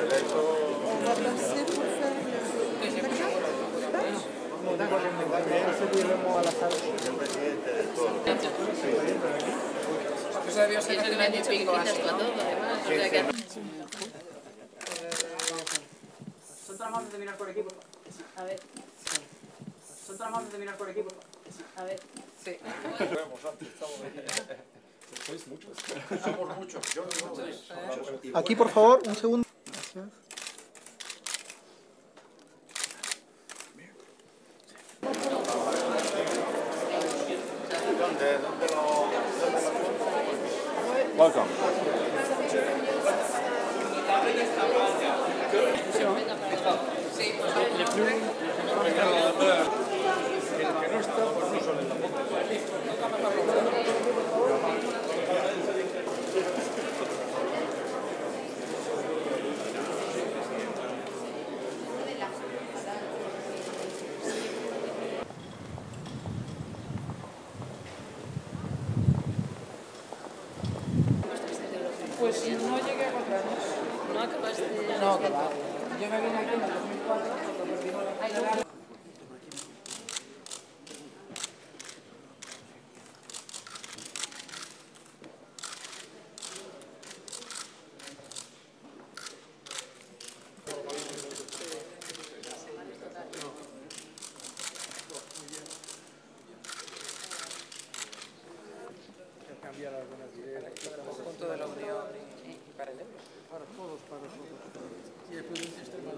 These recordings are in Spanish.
On va passer pour faire Eso debió ser hace un año y pico así, ¿no? ¿Son tan amables de mirar por aquí, por favor? A ver. ¿Son tan amables de mirar por aquí, por favor? A ver. Sí. Sois muchos. Somos muchos. Yo no. Aquí, por favor, un segundo. Gracias. Welcome. Sí, pues Pues no llegué a 4 años. no acabaste de... No, que va. Yo me vine aquí en el 2004, cuando vino la federal. Cambiar algunas ideas. Punto de la unión y para el euro. Para todos, para todos. Y después del sistema de...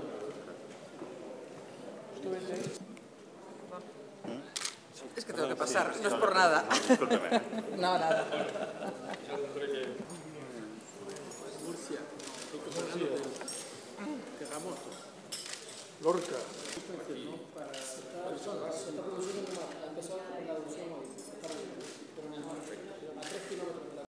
Es que tengo que pasar, no es por nada. Discúlpeme. No, nada. Murcia. Terremoto. Lorca.